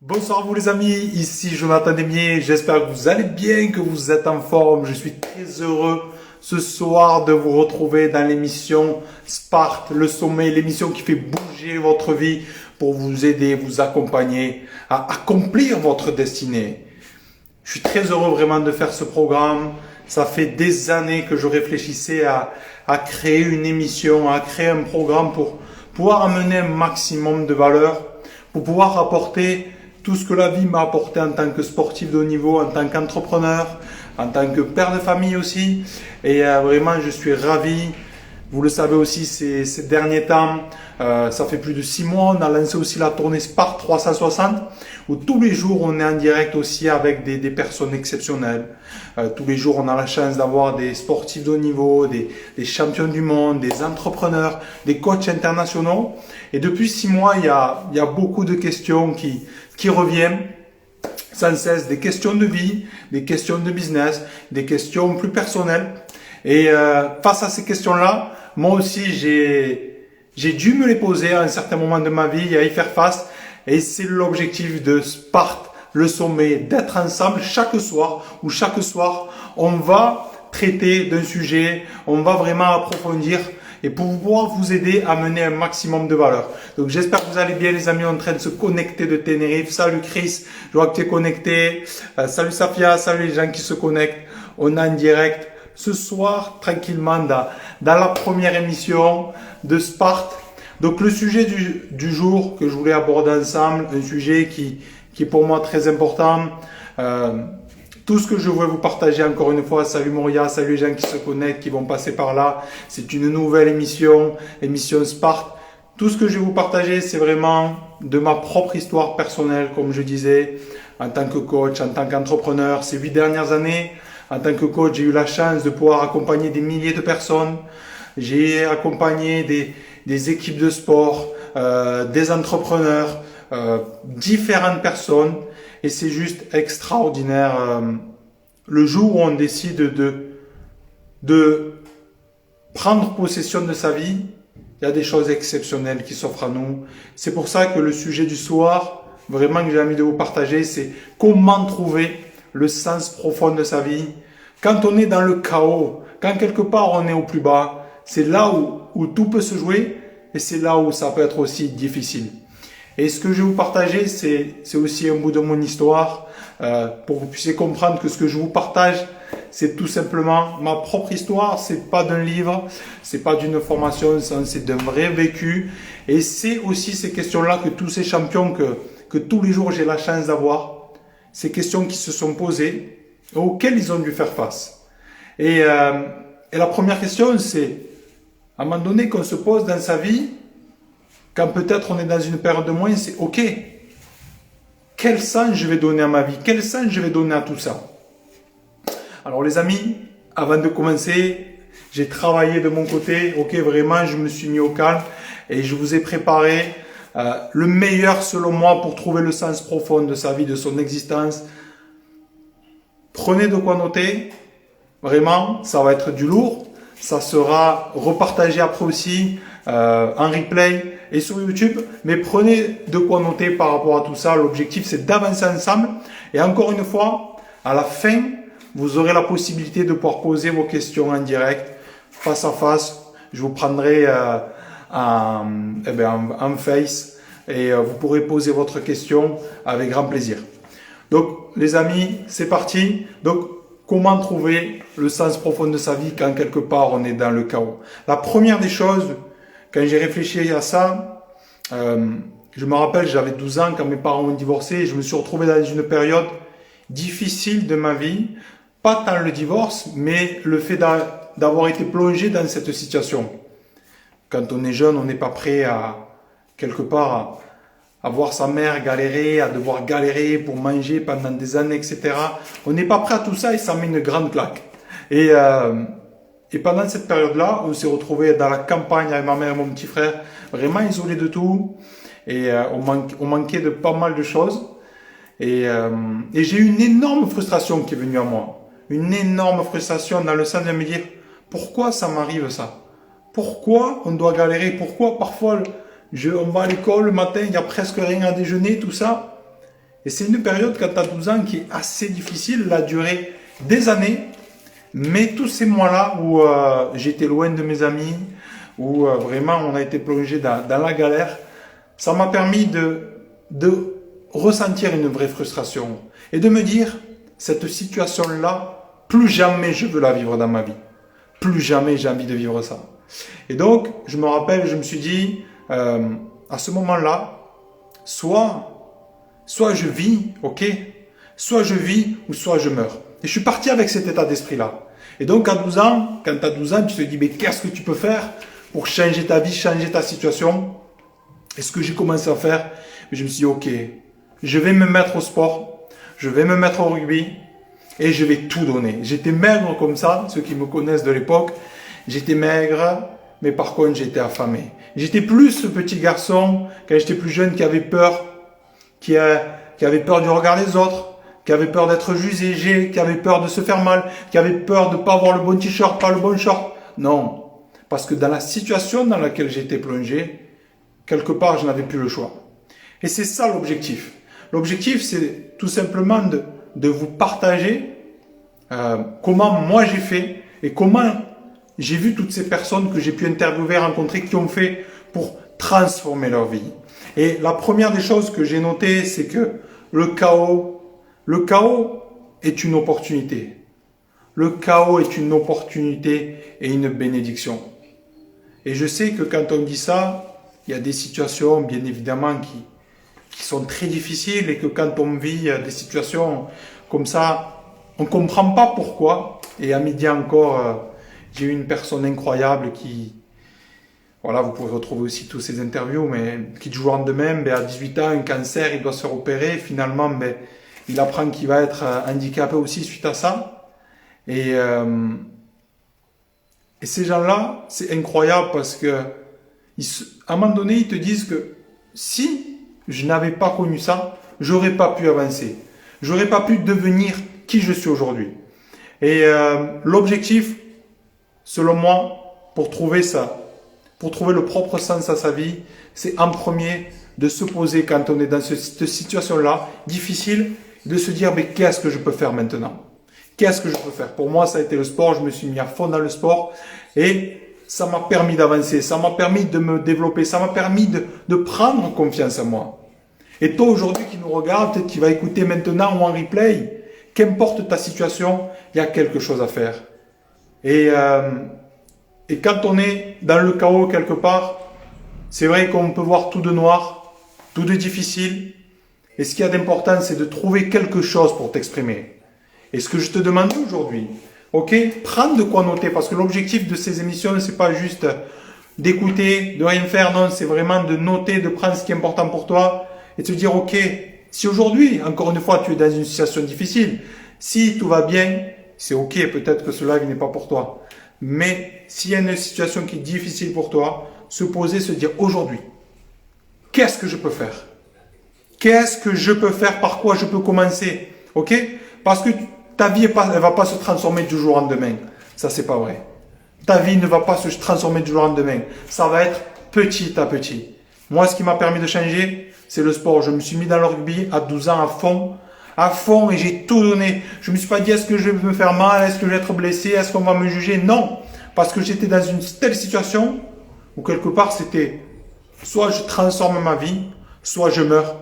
Bonsoir vous les amis, ici Jonathan Demier, j'espère que vous allez bien, que vous êtes en forme. Je suis très heureux ce soir de vous retrouver dans l'émission Sparte, le sommet, l'émission qui fait bouger votre vie pour vous aider, vous accompagner à accomplir votre destinée. Je suis très heureux vraiment de faire ce programme. Ça fait des années que je réfléchissais à créer une émission, à créer un programme pour pouvoir amener un maximum de valeur, pour pouvoir apporter tout ce que la vie m'a apporté en tant que sportif de haut niveau, en tant qu'entrepreneur, en tant que père de famille aussi. Et vraiment, je suis ravi. Vous le savez aussi, ces derniers temps, ça fait plus de 6 mois, on a lancé aussi la tournée Sparte 360, où tous les jours, on est en direct aussi avec des personnes exceptionnelles. Tous les jours, on a la chance d'avoir des sportifs de haut niveau, des champions du monde, des entrepreneurs, des coachs internationaux. Et depuis 6 mois, il y a beaucoup de questions qui reviennent sans cesse, des questions de vie, des questions de business, des questions plus personnelles. Et face à ces questions-là, moi aussi, j'ai dû me les poser à un certain moment de ma vie et à y faire face. Et c'est l'objectif de Sparte, le sommet, d'être ensemble chaque soir, où chaque soir, on va traiter d'un sujet, on va vraiment approfondir et pour pouvoir vous aider à mener un maximum de valeur. Donc j'espère que vous allez bien les amis, en train de se connecter de Tenerife. Salut Chris, je vois que tu es connecté. Salut Safia, salut les gens qui se connectent. On est en direct ce soir tranquillement dans la première émission de Sparte. Donc le sujet du jour que je voulais aborder ensemble, un sujet qui est pour moi très important. Tout ce que je voulais vous partager encore une fois, salut Moria, salut les gens qui se connectent, qui vont passer par là. C'est une nouvelle émission Sparte. Tout ce que je vais vous partager, c'est vraiment de ma propre histoire personnelle, comme je disais, en tant que coach, en tant qu'entrepreneur. Ces 8 dernières années, en tant que coach, j'ai eu la chance de pouvoir accompagner des milliers de personnes. J'ai accompagné des équipes de sport, des entrepreneurs, différentes personnes. Et c'est juste extraordinaire. Le jour où on décide de prendre possession de sa vie, il y a des choses exceptionnelles qui s'offrent à nous. C'est pour ça que le sujet du soir, vraiment que j'ai envie de vous partager, c'est comment trouver le sens profond de sa vie. Quand on est dans le chaos, quand quelque part on est au plus bas, c'est là où tout peut se jouer et c'est là où ça peut être aussi difficile. Et ce que je vais vous partager, c'est aussi un bout de mon histoire pour que vous puissiez comprendre que ce que je vous partage, c'est tout simplement ma propre histoire. C'est pas d'un livre, c'est pas d'une formation, c'est d'un vrai vécu. Et c'est aussi ces questions-là que tous ces champions que tous les jours j'ai la chance d'avoir, ces questions qui se sont posées et auxquelles ils ont dû faire face. Et la première question, c'est à un moment donné qu'on se pose dans sa vie. Quand peut-être on est dans une période de moins, c'est OK. Quel sens je vais donner à ma vie? Quel sens je vais donner à tout ça? Alors les amis, avant de commencer, j'ai travaillé de mon côté. OK, vraiment, je me suis mis au calme et je vous ai préparé le meilleur selon moi pour trouver le sens profond de sa vie, de son existence. Prenez de quoi noter. Vraiment, ça va être du lourd. Ça sera repartagé après aussi en replay et sur YouTube. Mais prenez de quoi noter par rapport à tout ça. L'objectif, c'est d'avancer ensemble. Et encore une fois, à la fin, vous aurez la possibilité de pouvoir poser vos questions en direct, face à face. Je vous prendrai en face et vous pourrez poser votre question avec grand plaisir. Donc, les amis, c'est parti. Donc, comment trouver le sens profond de sa vie quand quelque part on est dans le chaos? La première des choses, quand j'ai réfléchi à ça, je me rappelle, j'avais 12 ans quand mes parents ont divorcé et je me suis retrouvé dans une période difficile de ma vie. Pas tant le divorce, mais le fait d'avoir été plongé dans cette situation. Quand on est jeune, on n'est pas prêt à, quelque part, à voir sa mère galérer, à devoir galérer pour manger pendant des années, etc. On n'est pas prêt à tout ça et ça met une grande claque. Et pendant cette période-là, on s'est retrouvé dans la campagne avec ma mère et mon petit frère, vraiment isolés de tout. Et on manquait de pas mal de choses. Et j'ai eu une énorme frustration qui est venue à moi. Une énorme frustration dans le sens de me dire, pourquoi ça m'arrive ça? Pourquoi on doit galérer? Pourquoi parfois on va à l'école le matin, il n'y a presque rien à déjeuner, tout ça? Et c'est une période quand tu as 12 ans qui est assez difficile, elle a duré des années, mais tous ces mois-là où j'étais loin de mes amis, où vraiment on a été plongé dans la galère, ça m'a permis de ressentir une vraie frustration et de me dire, cette situation-là, plus jamais je veux la vivre dans ma vie. Plus jamais j'ai envie de vivre ça. Et donc, je me rappelle, je me suis dit, à ce moment-là, soit je vis, ok, soit je vis ou soit je meurs. Et je suis parti avec cet état d'esprit-là. Et donc, à 12 ans, quand tu as 12 ans, tu te dis, mais qu'est-ce que tu peux faire pour changer ta vie, changer ta situation? Et ce que j'ai commencé à faire, je me suis dit, ok, je vais me mettre au sport, je vais me mettre au rugby et je vais tout donner. J'étais maigre comme ça, ceux qui me connaissent de l'époque, j'étais maigre, mais par contre j'étais affamé. J'étais plus ce petit garçon, quand j'étais plus jeune, qui avait peur, qui avait peur du regard des autres, qui avait peur d'être jugé, qui avait peur de se faire mal, qui avait peur de ne pas avoir le bon t-shirt, pas le bon short. Non, parce que dans la situation dans laquelle j'étais plongé, quelque part je n'avais plus le choix. Et c'est ça l'objectif. L'objectif, c'est tout simplement de vous partager comment moi j'ai fait et comment j'ai vu toutes ces personnes que j'ai pu interviewer, rencontrer, qui ont fait pour transformer leur vie. Et la première des choses que j'ai notées, c'est que le chaos est une opportunité. Le chaos est une opportunité et une bénédiction. Et je sais que quand on dit ça, il y a des situations, bien évidemment, qui sont très difficiles et que quand on vit des situations comme ça, on ne comprend pas pourquoi. Et à midi encore, j'ai eu une personne incroyable qui, voilà, vous pouvez retrouver aussi tous ces interviews, mais qui du jour au lendemain, à 18 ans, un cancer, il doit se faire opérer. Finalement, il apprend qu'il va être handicapé aussi suite à ça. Et ces gens-là, c'est incroyable parce que à un moment donné, ils te disent que si je n'avais pas connu ça, j'aurais pas pu avancer. J'aurais pas pu devenir qui je suis aujourd'hui. Et l'objectif, selon moi, pour trouver ça, pour trouver le propre sens à sa vie, c'est en premier de se poser quand on est dans cette situation-là, difficile, de se dire, mais qu'est-ce que je peux faire maintenant? Qu'est-ce que je peux faire? Pour moi, ça a été le sport. Je me suis mis à fond dans le sport et ça m'a permis d'avancer, ça m'a permis de me développer, ça m'a permis de prendre confiance en moi. Et toi aujourd'hui qui nous regarde, peut-être qui va écouter maintenant ou en replay, qu'importe ta situation, il y a quelque chose à faire. Et quand on est dans le chaos quelque part, c'est vrai qu'on peut voir tout de noir, tout de difficile. Et ce qu'il y a d'important, c'est de trouver quelque chose pour t'exprimer. Et ce que je te demande aujourd'hui, ok, prends de quoi noter, parce que l'objectif de ces émissions, c'est pas juste d'écouter, de rien faire, non, c'est vraiment de noter, de prendre ce qui est important pour toi et de te dire, ok, si aujourd'hui, encore une fois, tu es dans une situation difficile, si tout va bien, c'est ok, peut-être que ce live n'est pas pour toi. Mais s'il y a une situation qui est difficile pour toi, se poser, se dire, aujourd'hui, qu'est-ce que je peux faire? Qu'est-ce que je peux faire? Par quoi je peux commencer? Ok? Parce que ta vie elle va pas se transformer du jour au lendemain. Ça, c'est pas vrai. Ta vie ne va pas se transformer du jour au lendemain. Ça va être petit à petit. Moi, ce qui m'a permis de changer, c'est le sport. Je me suis mis dans le rugby à 12 ans à fond et j'ai tout donné. Je me suis pas dit, est-ce que je vais me faire mal? Est-ce que je vais être blessé? Est-ce qu'on va me juger? Non. Parce que j'étais dans une telle situation où quelque part, c'était soit je transforme ma vie, soit je meurs.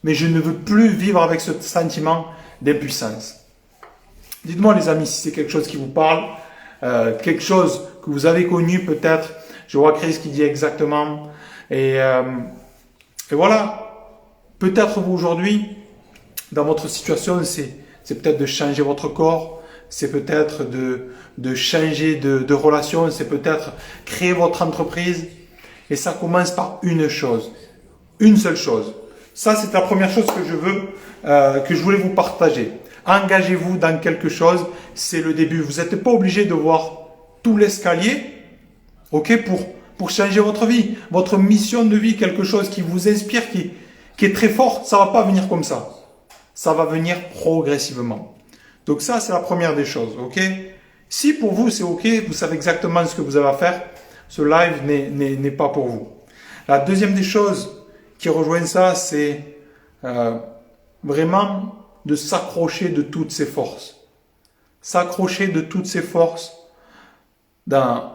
Mais je ne veux plus vivre avec ce sentiment d'impuissance. Dites-moi les amis si c'est quelque chose qui vous parle, quelque chose que vous avez connu peut-être. Je vois Chris qui dit exactement. Et voilà, peut-être vous aujourd'hui, dans votre situation, c'est peut-être de changer votre corps, c'est peut-être de changer de relation, c'est peut-être créer votre entreprise. Et ça commence par une chose, une seule chose. Ça, c'est la première chose que je voulais vous partager. Engagez-vous dans quelque chose, c'est le début. Vous n'êtes pas obligé de voir tout l'escalier, ok, pour changer votre vie. Votre mission de vie, quelque chose qui vous inspire, qui est très fort, ça va pas venir comme ça. Ça va venir progressivement. Donc ça, c'est la première des choses, ok. Si pour vous, c'est ok, vous savez exactement ce que vous avez à faire, ce live n'est pas pour vous. La deuxième des choses qui rejoint ça, c'est vraiment de s'accrocher de toutes ses forces. S'accrocher de toutes ses forces dans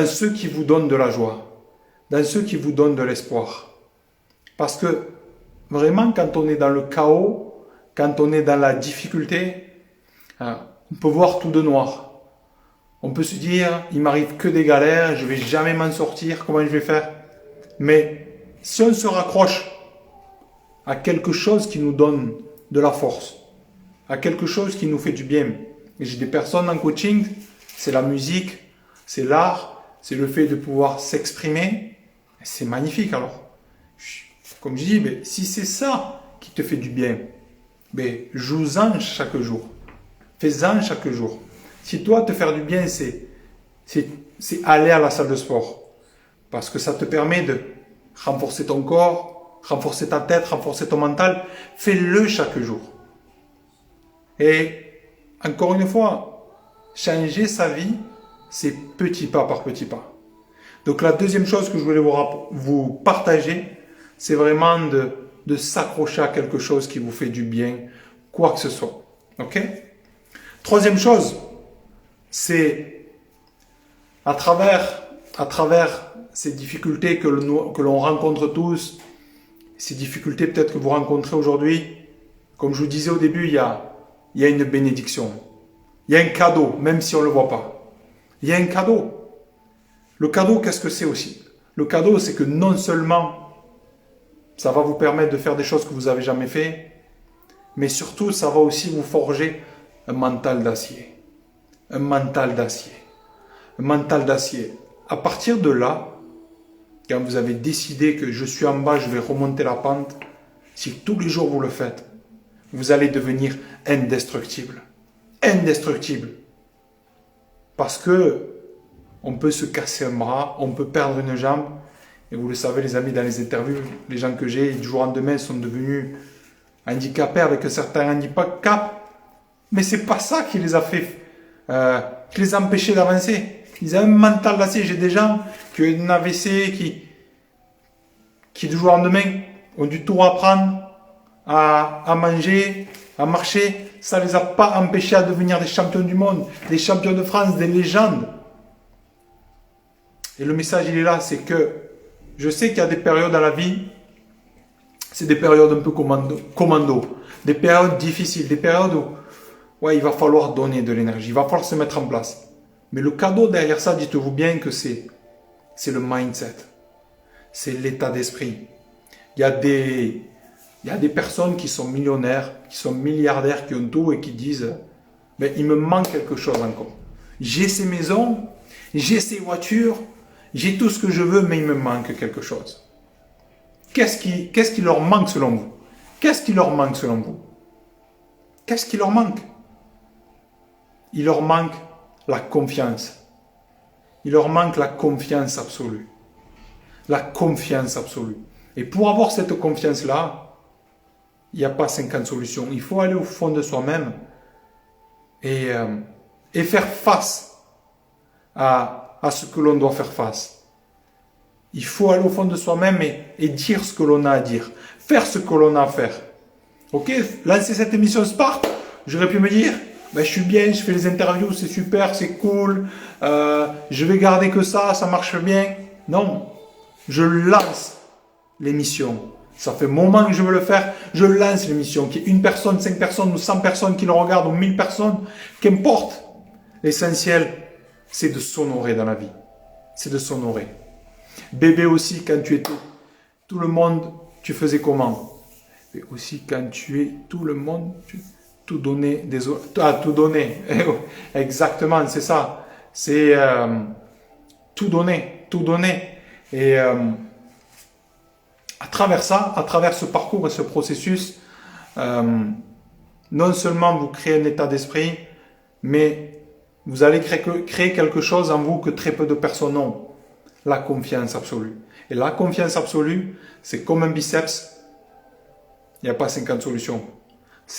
ceux qui vous donnent de la joie, dans ceux qui vous donnent de l'espoir. Parce que vraiment, quand on est dans le chaos, quand on est dans la difficulté, on peut voir tout de noir. On peut se dire, il m'arrive que des galères, je vais jamais m'en sortir, comment je vais faire? Mais si on se raccroche à quelque chose qui nous donne de la force, à quelque chose qui nous fait du bien. Et j'ai des personnes en coaching, c'est la musique, c'est l'art, c'est le fait de pouvoir s'exprimer. C'est magnifique alors. Comme je dis, mais si c'est ça qui te fait du bien, mais joue-en chaque jour. Fais-en chaque jour. Si toi, te faire du bien, c'est aller à la salle de sport. Parce que ça te permet de renforcer ton corps, renforcer ta tête, renforcer ton mental. Fais-le chaque jour. Et encore une fois, changer sa vie, c'est petit pas par petit pas. Donc la deuxième chose que je voulais vous partager, c'est vraiment de s'accrocher à quelque chose qui vous fait du bien, quoi que ce soit. Ok? Troisième chose, c'est à travers ces difficultés que l'on rencontre tous, ces difficultés peut-être que vous rencontrez aujourd'hui, comme je vous disais au début, il y a une bénédiction. Il y a un cadeau, même si on ne le voit pas. Il y a un cadeau. Le cadeau, qu'est-ce que c'est aussi? Le cadeau, c'est que non seulement ça va vous permettre de faire des choses que vous n'avez jamais fait, mais surtout, ça va aussi vous forger un mental d'acier. Un mental d'acier. Un mental d'acier. À partir de là, quand vous avez décidé que je suis en bas, je vais remonter la pente, si tous les jours vous le faites, vous allez devenir indestructible. Indestructible. Parce que on peut se casser un bras, on peut perdre une jambe. Et vous le savez les amis, dans les interviews, les gens que j'ai, du jour au lendemain, sont devenus handicapés avec un certain handicap. Mais c'est pas ça qui les a fait, qui les a empêchés d'avancer. Ils ont un mental d'acier. J'ai des gens qui ont un AVC, qui du jour au lendemain ont dû tout apprendre à manger, à marcher. Ça ne les a pas empêchés à devenir des champions du monde, des champions de France, des légendes. Et le message, il est là, c'est que je sais qu'il y a des périodes dans la vie, c'est des périodes un peu commando, des périodes difficiles, des périodes où il va falloir donner de l'énergie, il va falloir se mettre en place. Mais le cadeau derrière ça, dites-vous bien que c'est le mindset, c'est l'état d'esprit. Il y a des personnes qui sont millionnaires, qui sont milliardaires, qui ont tout et qui disent « mais il me manque quelque chose encore. J'ai ces maisons, j'ai ces voitures, j'ai tout ce que je veux, mais il me manque quelque chose. » Qu'est-ce qui leur manque selon vous? Qu'est-ce qui leur manque selon vous? Qu'est-ce qui leur manque? Il leur manque la confiance. Il leur manque la confiance absolue. La confiance absolue. Et pour avoir cette confiance-là, il n'y a pas 50 solutions. Il faut aller au fond de soi-même et faire face à ce que l'on doit faire face. Il faut aller au fond de soi-même et dire ce que l'on a à dire. Faire ce que l'on a à faire. Ok, lancer cette émission Spark, j'aurais pu me dire, je suis bien, je fais les interviews, c'est super, c'est cool, je vais garder que ça marche bien. Non, je lance l'émission. Ça fait un moment que je veux le faire, je lance l'émission. Qu'il y ait une personne, 5 personnes ou 100 personnes qui le regardent ou 1000 personnes, qu'importe. L'essentiel, c'est de s'honorer dans la vie. C'est de s'honorer. Bébé aussi, quand tu étais tout le monde, tu faisais comment? Et aussi quand tu es tout le monde, tu tout donner tout donner. Exactement, c'est ça. C'est tout donner, tout donner. Et à travers ça, à travers ce parcours et ce processus, non seulement vous créez un état d'esprit, mais vous allez créer quelque chose en vous que très peu de personnes ont. La confiance absolue. Et la confiance absolue, c'est comme un biceps. Il n'y a pas 50 solutions.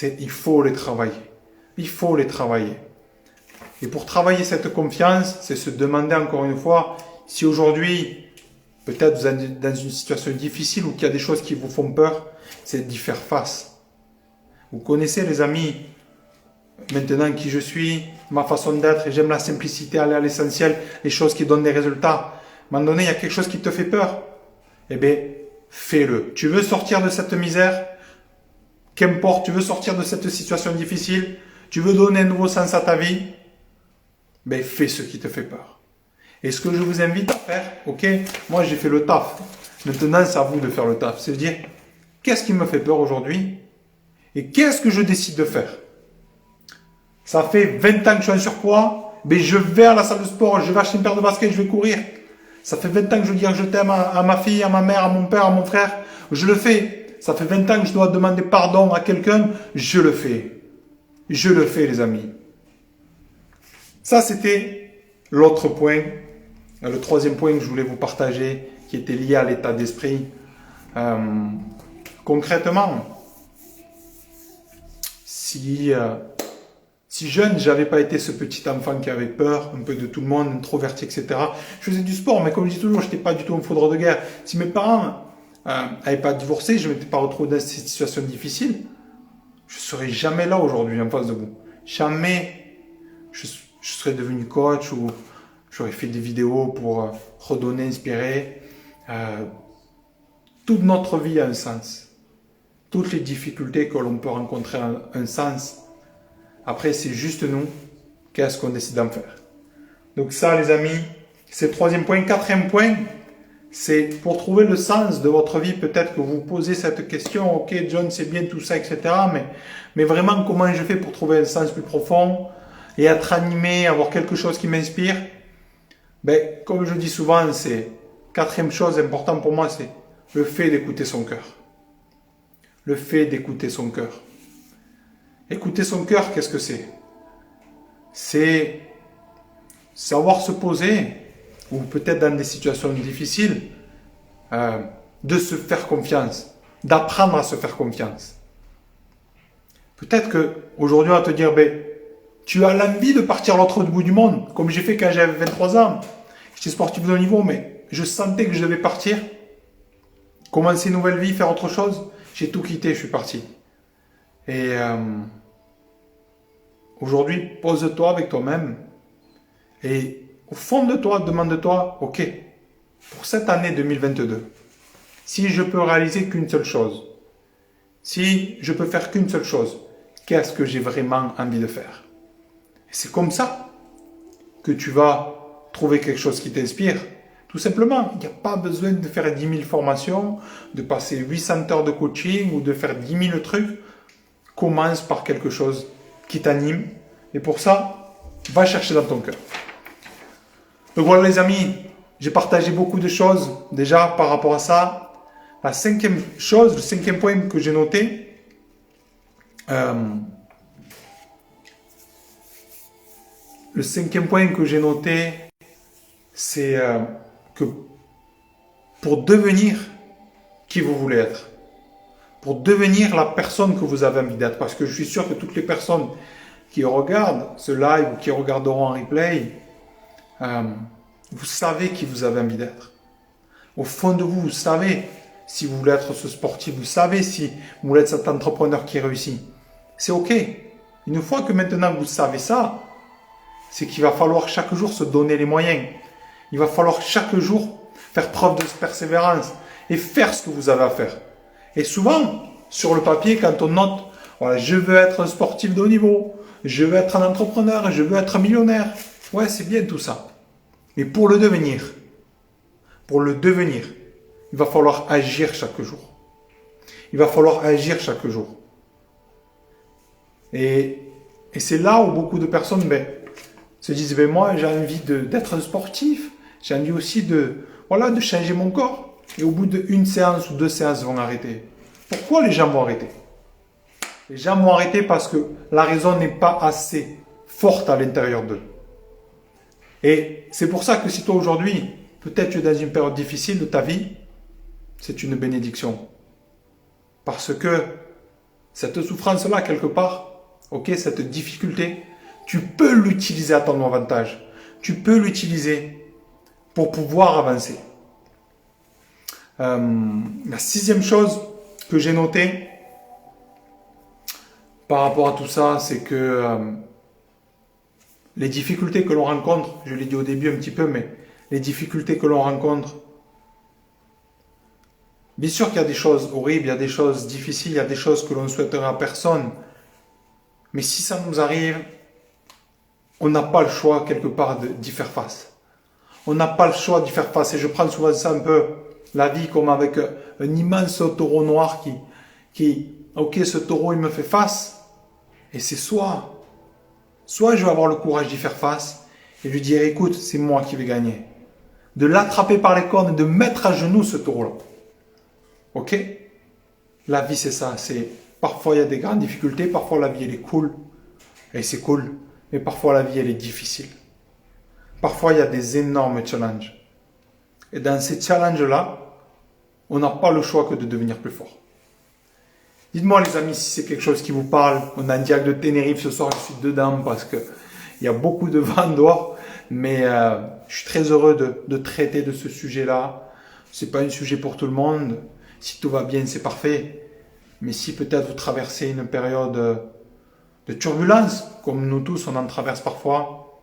Il faut les travailler. Il faut les travailler. Et pour travailler cette confiance, c'est se demander encore une fois, si aujourd'hui, peut-être vous êtes dans une situation difficile ou qu'il y a des choses qui vous font peur, c'est d'y faire face. Vous connaissez les amis, maintenant qui je suis, ma façon d'être, et j'aime la simplicité, aller à l'essentiel, les choses qui donnent des résultats. À un moment donné, il y a quelque chose qui te fait peur. Eh bien, fais-le. Tu veux sortir de cette misère, qu'importe, tu veux sortir de cette situation difficile, tu veux donner un nouveau sens à ta vie, ben fais ce qui te fait peur. Et ce que je vous invite à faire, ok, moi j'ai fait le taf. Maintenant, c'est à vous de faire le taf. C'est de dire, qu'est-ce qui me fait peur aujourd'hui et qu'est-ce que je décide de faire. Ça fait 20 ans que je suis en surpoids, mais je vais à la salle de sport, je vais acheter une paire de baskets, je vais courir. Ça fait 20 ans que je dis que je t'aime à ma fille, à ma mère, à mon père, à mon frère. Je le fais. Ça fait 20 ans que je dois demander pardon à quelqu'un. Je le fais. Je le fais, les amis. Ça, c'était l'autre point. Le troisième point que je voulais vous partager, qui était lié à l'état d'esprit. Concrètement, si jeune, j'avais pas été ce petit enfant qui avait peur, un peu de tout le monde, introverti, etc. Je faisais du sport, mais comme je dis toujours, je n'étais pas du tout un foudre de guerre. Si mes parents n'avaient pas divorcé, je ne m'étais pas retrouvé dans cette situation difficile, je ne serais jamais là aujourd'hui en face de vous. Jamais je serais devenu coach ou j'aurais fait des vidéos pour redonner, inspirer. Toute notre vie a un sens. Toutes les difficultés que l'on peut rencontrer ont un sens. Après, c'est juste nous, qu'est-ce qu'on décide d'en faire. Donc ça, les amis, c'est le troisième point. Quatrième point, c'est pour trouver le sens de votre vie, peut-être que vous posez cette question, ok John, c'est bien tout ça, etc. Mais vraiment, comment je fais pour trouver un sens plus profond et être animé, avoir quelque chose qui m'inspire? Ben, comme je dis souvent, c'est quatrième chose importante pour moi, c'est le fait d'écouter son cœur. Le fait d'écouter son cœur. Écouter son cœur, qu'est-ce que c'est? C'est savoir se poser, ou peut-être dans des situations difficiles, de se faire confiance, d'apprendre à se faire confiance. Peut-être qu'aujourd'hui, on va te dire, ben, tu as l'envie de partir à l'autre bout du monde, comme j'ai fait quand j'avais 23 ans. J'étais sportif de haut niveau, mais je sentais que je devais partir, commencer une nouvelle vie, faire autre chose. J'ai tout quitté, je suis parti. Et aujourd'hui, pose-toi avec toi-même et au fond de toi, demande-toi, ok, pour cette année 2022, si je peux réaliser qu'une seule chose, si je peux faire qu'une seule chose, qu'est-ce que j'ai vraiment envie de faire? Et c'est comme ça que tu vas trouver quelque chose qui t'inspire. Tout simplement, il n'y a pas besoin de faire 10 000 formations, de passer 800 heures de coaching ou de faire 10 000 trucs. Commence par quelque chose qui t'anime. Et pour ça, va chercher dans ton cœur. Donc voilà les amis, j'ai partagé beaucoup de choses déjà par rapport à ça. La cinquième chose, le cinquième point que j'ai noté, c'est que pour devenir qui vous voulez être, pour devenir la personne que vous avez envie d'être, parce que je suis sûr que toutes les personnes qui regardent ce live ou qui regarderont en replay, vous savez qui vous avez envie d'être. Au fond de vous, vous savez si vous voulez être ce sportif, vous savez si vous voulez être cet entrepreneur qui réussit. C'est ok. Une fois que maintenant vous savez ça, c'est qu'il va falloir chaque jour se donner les moyens. Il va falloir chaque jour faire preuve de persévérance et faire ce que vous avez à faire. Et souvent, sur le papier, quand on note, voilà, je veux être un sportif de haut niveau, je veux être un entrepreneur, je veux être un millionnaire. Ouais, c'est bien tout ça. Mais pour le devenir, il va falloir agir chaque jour. Il va falloir agir chaque jour. Et c'est là où beaucoup de personnes se disent, moi j'ai envie d'être un sportif, j'ai envie aussi de changer mon corps. Et au bout d'une séance ou 2 séances, ils vont arrêter. Pourquoi les gens vont arrêter? Les gens vont arrêter parce que la raison n'est pas assez forte à l'intérieur d'eux. Et c'est pour ça que si toi aujourd'hui, peut-être tu es dans une période difficile de ta vie, c'est une bénédiction. Parce que cette souffrance-là, quelque part, ok, cette difficulté, tu peux l'utiliser à ton avantage. Tu peux l'utiliser pour pouvoir avancer. La 6e chose que j'ai notée, par rapport à tout ça, c'est que les difficultés que l'on rencontre, je l'ai dit au début un petit peu, mais les difficultés que l'on rencontre, bien sûr qu'il y a des choses horribles, il y a des choses difficiles, il y a des choses que l'on ne souhaiterait à personne. Mais si ça nous arrive, on n'a pas le choix quelque part d'y faire face. On n'a pas le choix d'y faire face. Et je prends souvent ça un peu, la vie comme avec un immense taureau noir ok, ce taureau il me fait face. Et c'est soit je vais avoir le courage d'y faire face et lui dire, écoute, c'est moi qui vais gagner. De l'attraper par les cornes et de mettre à genoux ce taureau-là. Ok? La vie c'est ça, parfois il y a des grandes difficultés, parfois la vie elle est cool, et c'est cool, mais parfois la vie elle est difficile. Parfois il y a des énormes challenges. Et dans ces challenges-là, on n'a pas le choix que de devenir plus fort. Dites-moi les amis si c'est quelque chose qui vous parle. On a un dialogue de Tenerife ce soir, je suis dedans parce que il y a beaucoup de vent dehors, mais je suis très heureux de traiter de ce sujet-là. C'est pas un sujet pour tout le monde. Si tout va bien, c'est parfait. Mais si peut-être vous traversez une période de turbulence, comme nous tous, on en traverse parfois,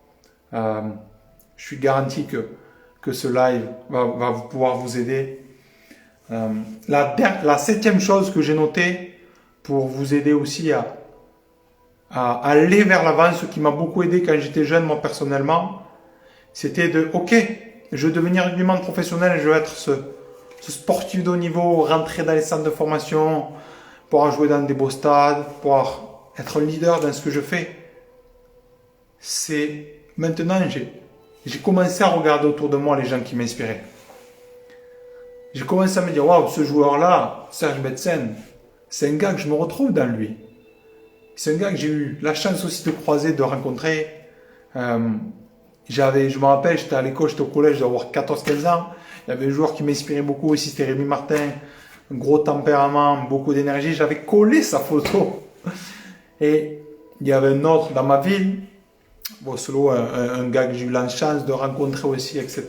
je suis garanti que ce live va pouvoir vous aider. La septième chose que j'ai notée pour vous aider aussi à aller vers l'avant, ce qui m'a beaucoup aidé quand j'étais jeune, moi personnellement, c'était ok, je veux devenir rugbyman professionnel, je veux être ce sportif de haut niveau, rentrer dans les centres de formation, pouvoir jouer dans des beaux stades, pouvoir être un leader dans ce que je fais. Maintenant, j'ai commencé à regarder autour de moi les gens qui m'inspiraient. J'ai commencé à me dire, waouh, ce joueur-là, Serge Betsen, c'est un gars que je me retrouve dans lui. C'est un gars que j'ai eu la chance aussi de croiser, de rencontrer. Je me rappelle, j'étais à l'école, j'étais au collège, je devais avoir 14-15 ans. Il y avait un joueur qui m'inspirait beaucoup aussi, c'était Rémi Martin. Un gros tempérament, beaucoup d'énergie. J'avais collé sa photo. Et il y avait un autre dans ma ville, Boslo, un gars que j'ai eu la chance de rencontrer aussi, etc.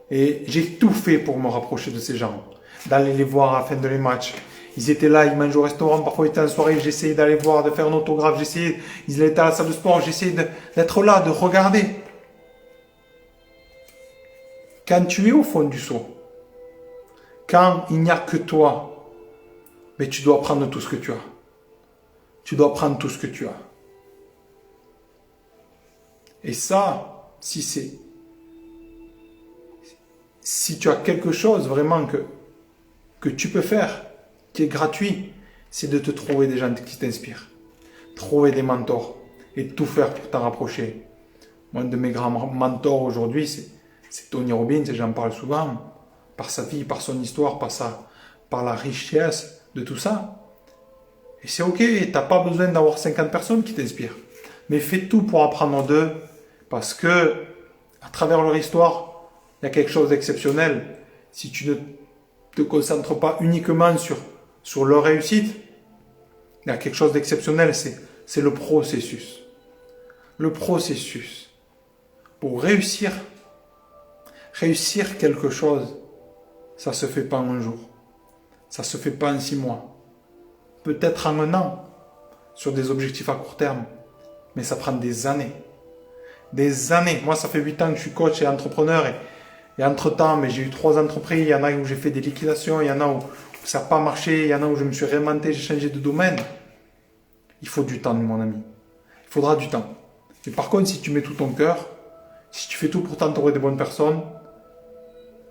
Et j'ai tout fait pour me rapprocher de ces gens, d'aller les voir à la fin de les matchs. Ils étaient là, ils mangeaient au restaurant, parfois ils étaient en soirée, j'essayais d'aller voir, de faire un autographe, ils étaient à la salle de sport, j'essayais d'être là, de regarder. Quand tu es au fond du seau, quand il n'y a que toi, mais tu dois prendre tout ce que tu as. Tu dois prendre tout ce que tu as. Et ça, si tu as quelque chose vraiment que tu peux faire, qui est gratuit, c'est de te trouver des gens qui t'inspirent. Trouver des mentors et tout faire pour t'en rapprocher. Moi, un de mes grands mentors aujourd'hui, c'est Tony Robbins, et j'en parle souvent, par sa vie, par son histoire, par la richesse de tout ça. Et c'est ok, tu n'as pas besoin d'avoir 50 personnes qui t'inspirent. Mais fais tout pour apprendre d'eux, parce que à travers leur histoire, il y a quelque chose d'exceptionnel. Si tu ne te concentres pas uniquement sur leur réussite, il y a quelque chose d'exceptionnel, c'est le processus. Le processus. Pour réussir quelque chose, ça ne se fait pas en un jour. Ça ne se fait pas en 6 mois. Peut-être en 1 an, sur des objectifs à court terme. Mais ça prend des années. Des années. Moi, ça fait 8 ans que je suis coach et entrepreneur. Et entre-temps, mais j'ai eu 3 entreprises. Il y en a où j'ai fait des liquidations. Il y en a où ça n'a pas marché. Il y en a où je me suis réinventé. J'ai changé de domaine. Il faut du temps, mon ami. Il faudra du temps. Et par contre, si tu mets tout ton cœur, si tu fais tout pour t'entourer des bonnes personnes,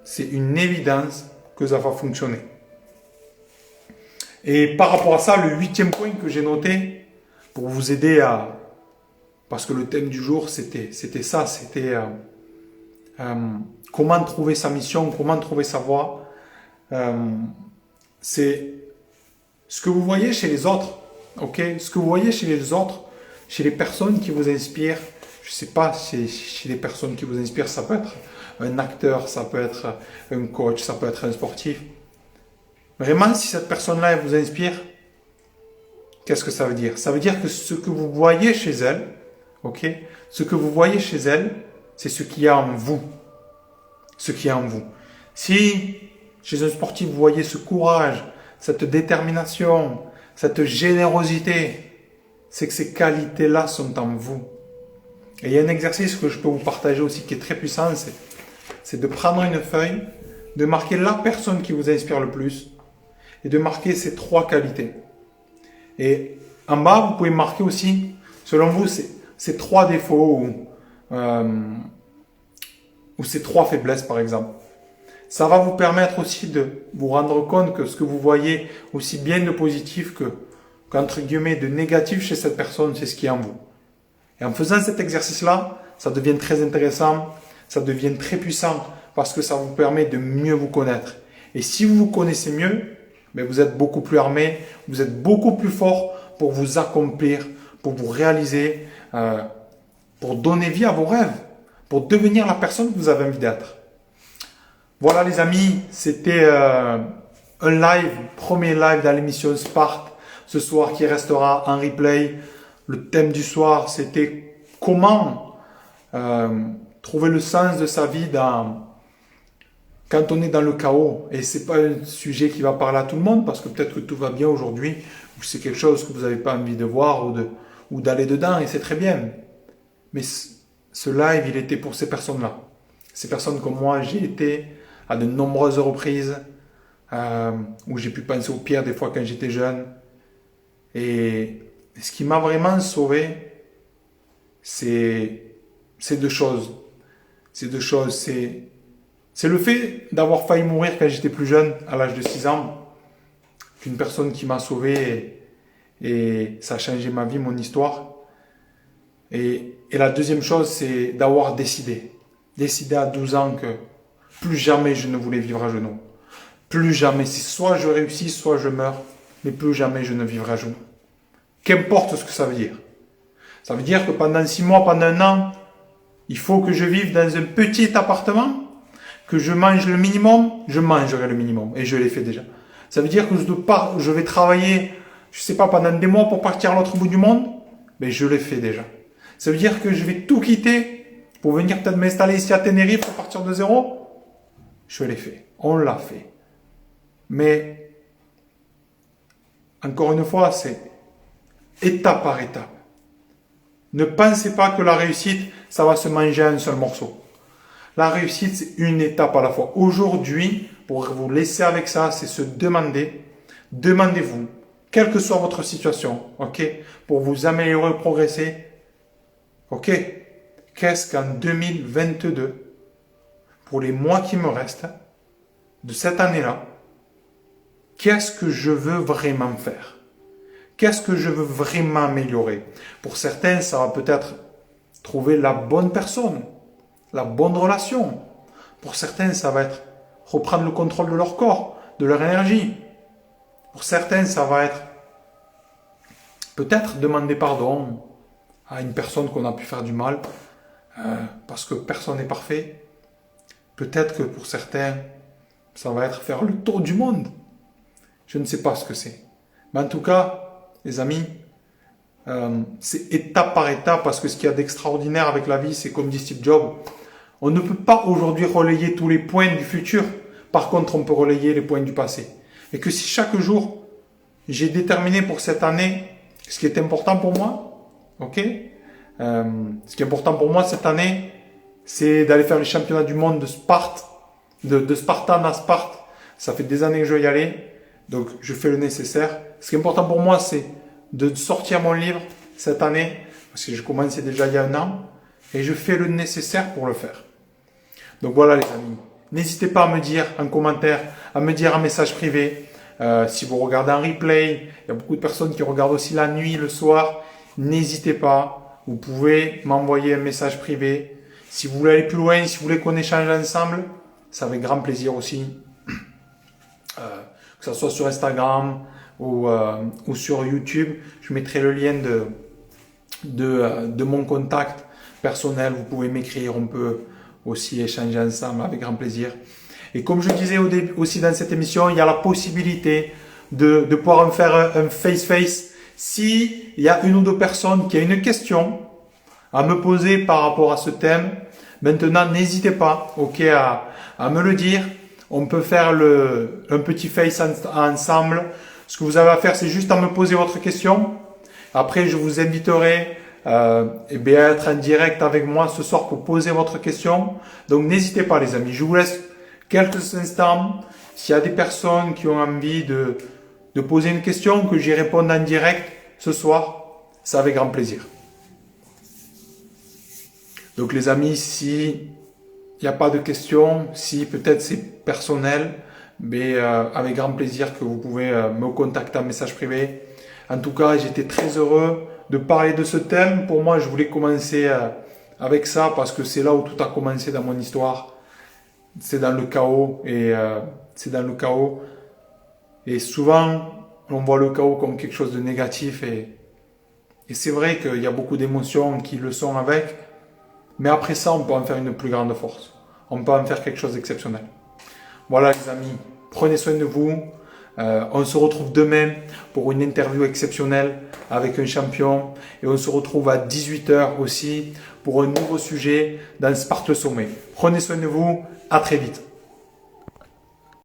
c'est une évidence que ça va fonctionner. Et par rapport à ça, le 8e point que j'ai noté, pour vous aider parce que le thème du jour, c'était ça, c'était comment trouver sa mission, comment trouver sa voie. C'est ce que vous voyez chez les autres, ok? Ce que vous voyez chez les autres, chez les personnes qui vous inspirent. Je ne sais pas, chez les personnes qui vous inspirent, ça peut être un acteur, ça peut être un coach, ça peut être un sportif. Vraiment, si cette personne-là elle vous inspire, qu'est-ce que ça veut dire? Ça veut dire que ce que vous voyez chez elle, ok? Ce que vous voyez chez elle, c'est ce qu'il y a en vous. Ce qu'il y a en vous. Si chez un sportif, vous voyez ce courage, cette détermination, cette générosité, c'est que ces qualités-là sont en vous. Et il y a un exercice que je peux vous partager aussi qui est très puissant, c'est de prendre une feuille, de marquer la personne qui vous inspire le plus et de marquer ces 3 qualités. Et en bas, vous pouvez marquer aussi, selon vous, ces 3 défauts ou ces 3 faiblesses, par exemple. Ça va vous permettre aussi de vous rendre compte que ce que vous voyez aussi bien de positif qu'entre guillemets de négatif chez cette personne, c'est ce qui est en vous. Et en faisant cet exercice-là, ça devient très intéressant, ça devient très puissant parce que ça vous permet de mieux vous connaître. Et si vous vous connaissez mieux, mais vous êtes beaucoup plus armé, vous êtes beaucoup plus fort pour vous accomplir, pour vous réaliser, pour donner vie à vos rêves, pour devenir la personne que vous avez envie d'être. Voilà les amis, c'était un live, premier live dans l'émission Sparte, ce soir qui restera en replay. Le thème du soir, c'était comment trouver le sens de sa vie quand on est dans le chaos. Et c'est pas un sujet qui va parler à tout le monde parce que peut-être que tout va bien aujourd'hui ou c'est quelque chose que vous n'avez pas envie de voir ou d'aller dedans et c'est très bien. Mais ce live, il était pour ces personnes-là. Ces personnes comme moi, j'ai été à de nombreuses reprises où j'ai pu penser au pire des fois quand j'étais jeune. Et ce qui m'a vraiment sauvé, c'est 2 choses. C'est 2 choses. C'est le fait d'avoir failli mourir quand j'étais plus jeune, à l'âge de 6 ans, qu'une personne qui m'a sauvé et ça a changé ma vie, mon histoire. Et la deuxième chose, c'est d'avoir décidé à 12 ans que plus jamais je ne voulais vivre à genoux. Plus jamais. C'est soit je réussis, soit je meurs, mais plus jamais je ne vivrai à genoux. Qu'importe ce que ça veut dire. Ça veut dire que pendant 6 mois, pendant 1 an, il faut que je vive dans un petit appartement, que je mange le minimum, je mangerai le minimum. Et je l'ai fait déjà. Ça veut dire que je vais travailler, je sais pas, pendant des mois pour partir à l'autre bout du monde, mais je l'ai fait déjà. Ça veut dire que je vais tout quitter pour venir peut-être m'installer ici à Tenerife pour partir de zéro. Je l'ai fait. On l'a fait. Mais, encore une fois, c'est étape par étape. Ne pensez pas que la réussite, ça va se manger à un seul morceau. La réussite, c'est une étape à la fois. Aujourd'hui, pour vous laisser avec ça, c'est se demander, demandez-vous, quelle que soit votre situation, ok, pour vous améliorer, progresser, ok, qu'est-ce qu'en 2022, pour les mois qui me restent, de cette année-là, qu'est-ce que je veux vraiment faire? Qu'est-ce que je veux vraiment améliorer? Pour certains, ça va peut-être trouver la bonne personne, la bonne relation. Pour certains, ça va être reprendre le contrôle de leur corps, de leur énergie. Pour certains, ça va être peut-être demander pardon à une personne qu'on a pu faire du mal, parce que personne n'est parfait. Peut-être que pour certains, ça va être faire le tour du monde. Je ne sais pas ce que c'est. Mais en tout cas, les amis, c'est étape par étape, parce que ce qu'il y a d'extraordinaire avec la vie, c'est comme dit Steve Jobs, on ne peut pas aujourd'hui relayer tous les points du futur. Par contre, on peut relayer les points du passé. Et que si chaque jour, j'ai déterminé pour cette année ce qui est important pour moi, ok, ce qui est important pour moi cette année, c'est d'aller faire les championnats du monde de Sparte, de Spartan à Sparte. Ça fait des années que je veux y aller, donc je fais le nécessaire. Ce qui est important pour moi, c'est de sortir mon livre cette année, parce que je commençais déjà il y a 1 an, et je fais le nécessaire pour le faire. Donc voilà les amis, n'hésitez pas à me dire en commentaire, à me dire en message privé, si vous regardez en replay, il y a beaucoup de personnes qui regardent aussi la nuit, le soir, n'hésitez pas, vous pouvez m'envoyer un message privé. Si vous voulez aller plus loin, si vous voulez qu'on échange ensemble, c'est avec grand plaisir aussi, que ce soit sur Instagram ou sur YouTube, je mettrai le lien de mon contact personnel, vous pouvez m'écrire, on peut aussi échanger ensemble avec grand plaisir. Et comme je disais aussi dans cette émission, il y a la possibilité de pouvoir me faire un face-face. Si il y a 1 ou 2 personnes qui a une question à me poser par rapport à ce thème, maintenant n'hésitez pas, ok, à me le dire. On peut faire un petit face ensemble, Ce que vous avez à faire, c'est juste à me poser votre question. Après, je vous inviterai à être en direct avec moi ce soir pour poser votre question. Donc, n'hésitez pas, les amis. Je vous laisse quelques instants. S'il y a des personnes qui ont envie de poser une question, que j'y réponde en direct ce soir, c'est avec grand plaisir. Donc, les amis, si il n'y a pas de questions, si peut-être c'est personnel, mais avec grand plaisir que vous pouvez me contacter en message privé. En tout cas, j'étais très heureux de parler de ce thème. Pour moi, je voulais commencer avec ça parce que c'est là où tout a commencé dans mon histoire. C'est dans le chaos et souvent on voit le chaos comme quelque chose de négatif et c'est vrai qu'il y a beaucoup d'émotions qui le sont avec, mais après ça, on peut en faire une plus grande force. On peut en faire quelque chose d'exceptionnel. Voilà les amis, prenez soin de vous. On se retrouve demain pour une interview exceptionnelle avec un champion. Et on se retrouve à 18 h aussi pour un nouveau sujet dans Sparte le Sommet. Prenez soin de vous, à très vite.